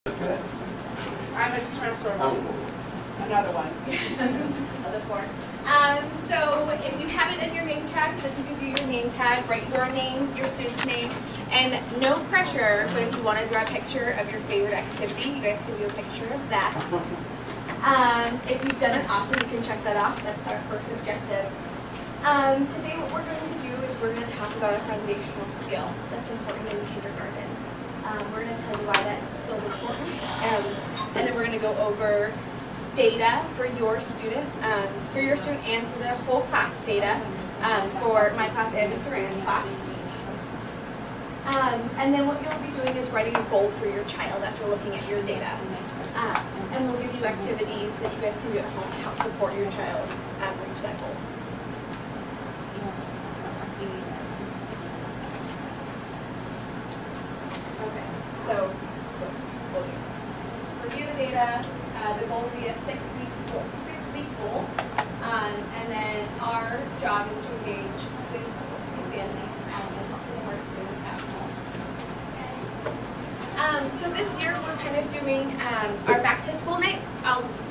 I'm Mrs. Renton. Another one. Other four. So if you have it in your name tag, so if you can do your name tag, write your name, your student's name, and no pressure, but if you want to draw a picture of your favorite activity, you guys can do a picture of that. If you've done it, awesome, you can check that off. That's our first objective. Today what we're going to do is we're going to talk about a foundational skill that's important in kindergarten. We're going to tell you why that skill is important, and then we're going to go over data for your student and for the whole class data for my class and Mr. Renton's class. And then what you'll be doing is writing a goal for your child after looking at your data. And we'll give you activities that you guys can do at home to help support your child reach that goal. Okay, so we'll do. Review the data. The goal will be a six-week goal. And then our job is to engage with families and help support students at home. So this year we're kind of doing our back to school night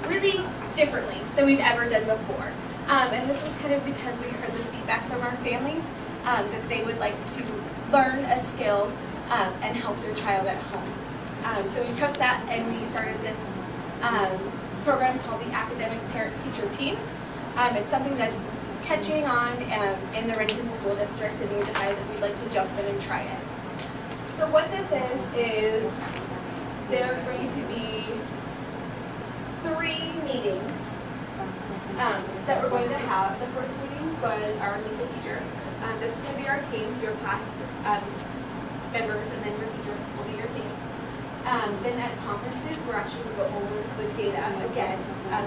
really differently than we've ever done before. And this was kind of because we heard the feedback from our families that they would like to learn a skill and help their child at home. So we took that and we started this program called the Academic Parent-Teacher Teams. It's something that's catching on in the Renton School District, and we decided that we'd like to jump in and try it. So what this is there are going to be 3 meetings that we're going to have. The first meeting was our Meet the Teacher. This is going to be our team, your class members, and then your teacher will be your team. Then at conferences, we're actually going to go over the data again,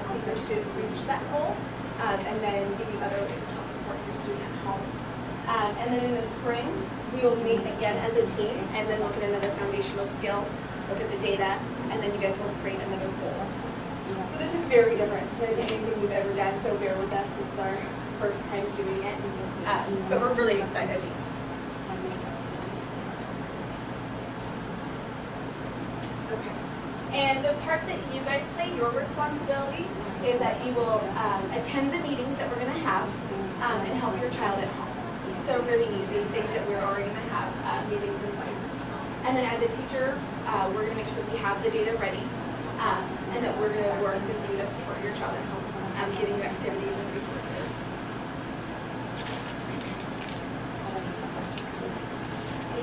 see if your student reach that goal, and then give you other ways to help support your student at home. And then in the spring, we will meet again as a team, and then look at another foundational skill, look at the data, and then you guys will create another goal. So this is very different than anything we've ever done, so bear with us. This is our first time doing it, but we're really excited. Okay. And the part that you guys play, your responsibility, is that you will attend the meetings that we're going to have and help your child at home. So really easy, things that we're already going to have meetings in place. And then as a teacher, we're going to make sure that we have the data ready and that we're going to work with you to support your child at home, giving you activities and resources.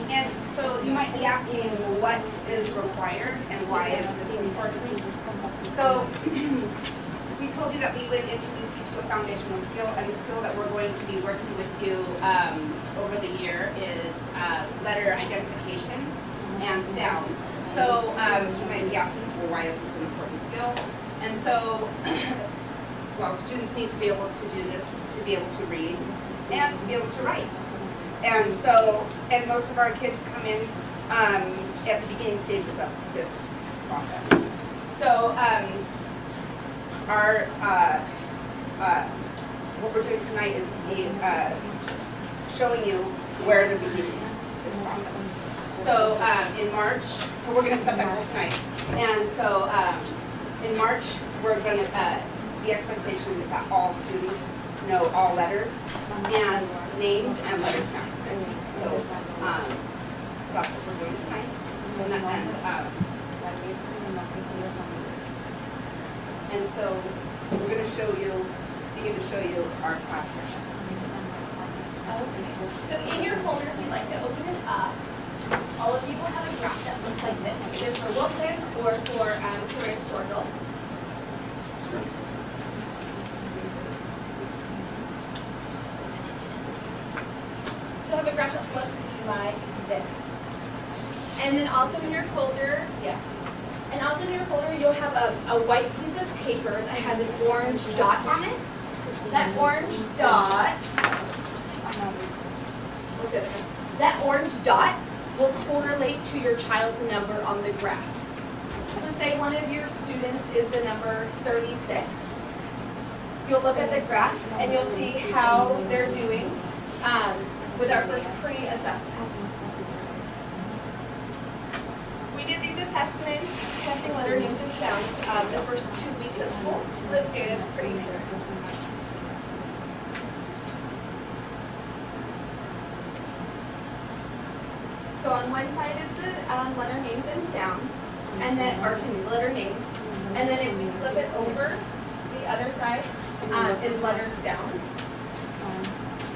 And so you might be asking what is required and why is this important? So we told you that we would introduce you to a foundational skill, and the skill that we're going to be working with you over the year is letter identification and sounds. So you might be asking, well, why is this an important skill? And so, well, students need to be able to do this, to be able to read, and to be able to write. And so, and most of our kids come in at the beginning stages of this process. So, what we're doing tonight is showing you where they're beginning this process. So in March, so we're going to set that goal tonight. And so in March, we're going to, the expectation is that all students know all letters and names and letter sounds. So that's what we're doing tonight. And so we're going to begin to show you our class mission. Okay. So in your folder, if you'd like to open it up, all of you will have a graph that looks like this, either for Wilson or for Corinne Sorgel. So I have a graph that looks like this. And then also in your folder, and also in your folder, you'll have a white piece of paper that has an orange dot on it. That orange dot will correlate to your child's number on the graph. So say one of your students is the number 36. You'll look at the graph and you'll see how they're doing with our first pre-assessment. We did these assessments, testing letter names and sounds, the first 2 weeks of school. So this data is pretty clear. So on one side is the letter names and sounds, and then, or excuse me, letter names. And then if we flip it over, the other side is letter sounds.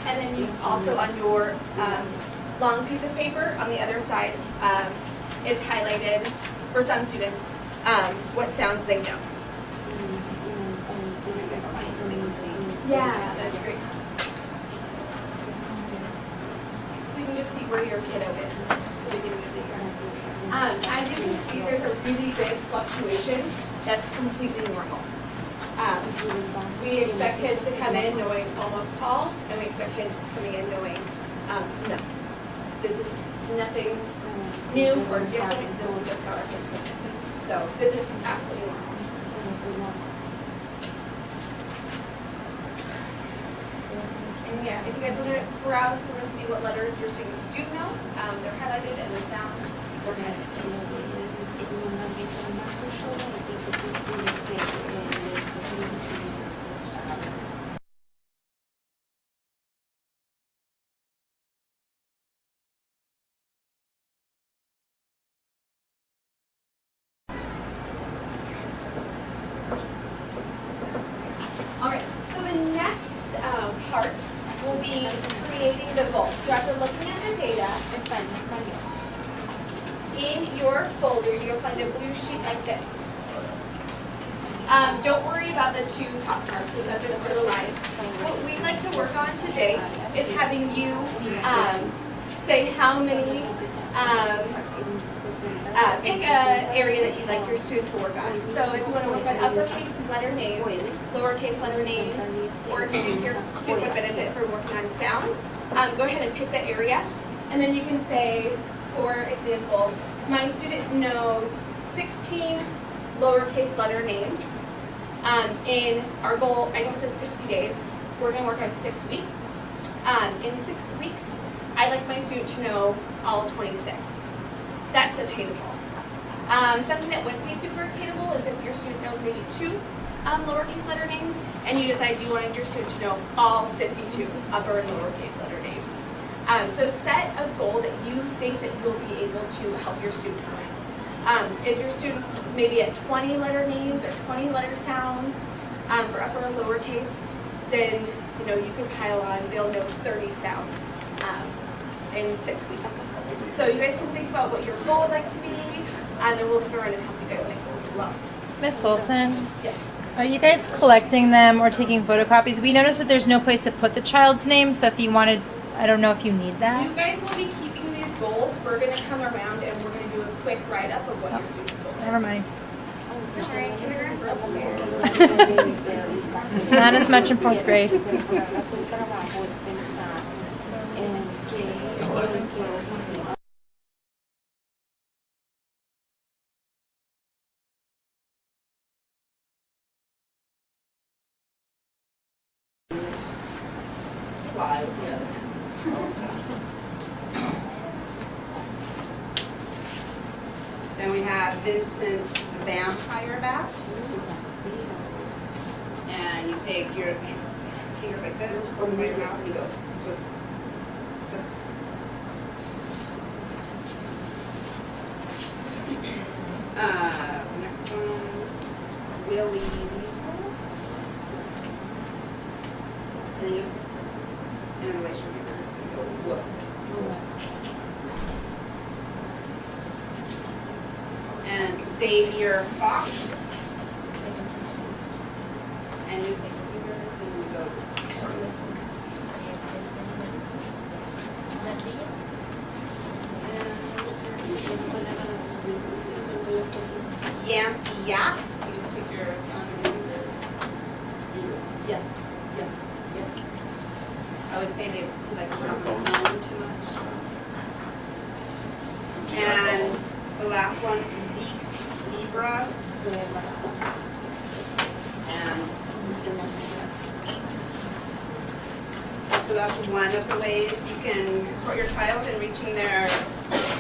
And then you also on your long piece of paper on the other side is highlighted for some students what sounds they know. Yeah, that's great. So you can just see where your kiddo is at the beginning of the year. As you can see, there's a really big fluctuation that's completely normal. We expect kids to come in knowing almost all, and we expect kids coming in knowing no. This is nothing new or different. This is just how our kids come in. So this is absolutely normal. And yeah, if you guys want to browse through and see what letters your students do know, they're highlighted and the sounds. We're going to All right, so the next part will be creating the goal. So after looking at the data, in your folder, you'll find a blue sheet like this. Don't worry about the two top parts, because that's going to put a line. What we'd like to work on today is having you say how many, pick an area that you'd like your student to work on. So if you want to work on uppercase letter names, lowercase letter names, or if you think your student would benefit from working on sounds, go ahead and pick the area. And then you can say, for example, my student knows 16 lowercase letter names. In our goal, I know it says 60 days, we're going to work on 6 weeks. In 6 weeks, I'd like my student to know all 26. That's attainable. Something that wouldn't be super attainable is if your student knows maybe 2 lowercase letter names, and you decide you wanted your student to know all 52 upper and lowercase letter names. So set a goal that you think that you'll be able to help your student with. If your student's maybe at 20 letter names or 20 letter sounds for upper and lowercase, then you can pile on. They'll know 30 sounds in 6 weeks. So you guys can think about what your goal would like to be, and we'll come around and help you guys make goals as well. Miss Wilson, Yes. are you guys collecting them or taking photocopies? We noticed that there's no place to put the child's name, so if you wanted, I don't know if you need You that. guys will be keeping these goals. We're going to come around and we're going to do a quick write-up of what your student's goal is. Never mind. All right, kindergarten. Not as much in 4th grade. Then we have Vincent Vampire Bat. And you take your fingers like this, open by your mouth, and you go. Next one is Willie Weasel. And you just interlace your fingers and go whoop. And Xavier Fox. And you take your finger and you go. Yancy Yap. You just take your finger. Yeah. I always say they like to drop their phone too much. And the last one, Zebra. And so that's one of the ways you can support your child in reaching their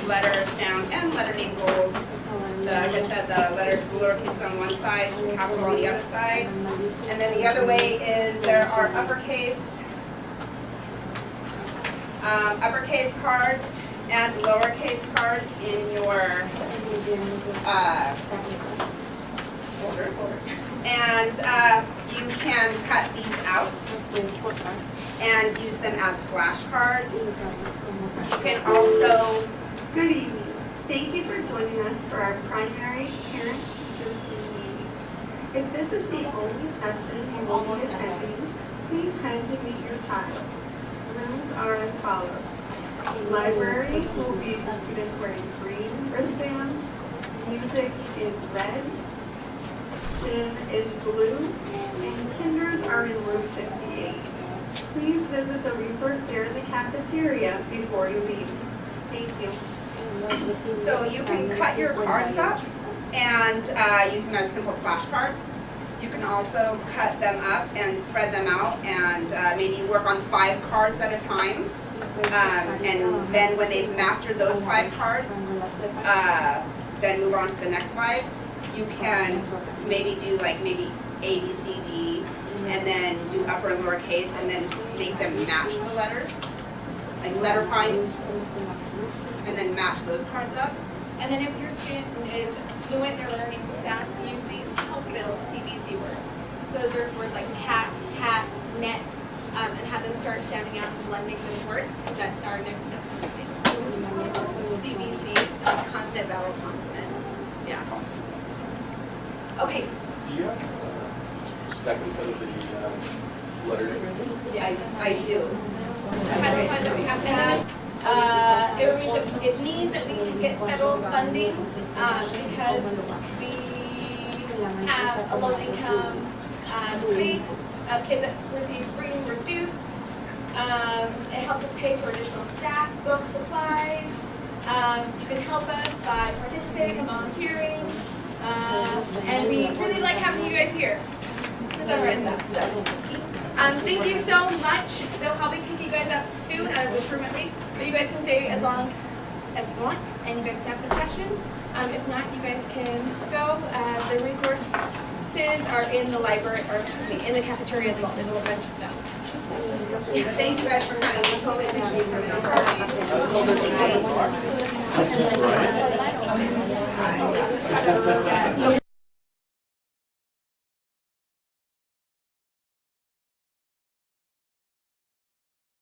letter, sound, and letter name goals like I said, the letters lowercase on one side, capital on the other side. And then the other way is there are uppercase cards and lowercase cards in your folders. And you can cut these out and use them as flashcards. You can also, Good evening. Thank you for joining us for our primary parent-teacher meeting. If this is the only session you will be attending, please kindly meet your child. Rules are as follows. The library will be students wearing green wristbands. Music is red. Gym is blue. And kinders are in room 58. Please visit the resource there in the cafeteria before you leave. Thank you. so you can cut your cards up and use them as simple flashcards. You can also cut them up and spread them out and maybe work on 5 cards at a time. And then when they've mastered those 5 cards, then move on to the next 5. You can maybe do like maybe A, B, C, D, and then do upper and lower case, and then make them match the letters, like letter find, and then match those cards up. And then if your student is fluent in their learning sounds, use these to help build CBC words. So those are words like cat, hat, net, and have them start sounding out and blending those words, because that's our next step. CBCs, consonant, vowel, consonant. Yeah. Okay. Do you have a second set of the letters? Yeah. I do. Federal funds that we have, and then it means that we can get federal funding because we have a low income base of kids that receive free and reduced. It helps us pay for additional staff, books, supplies. You can help us by participating and volunteering. And we really like having you guys here. That's right. Thank you so much. They'll probably pick you guys up soon, out of this room at least. But you guys can stay as long as you want, and you guys can ask us questions. If not, you guys can go. The resources are in the library, or excuse me, in the cafeteria as well. There's a whole bunch of stuff. Thank you guys for coming. We totally appreciate you coming on.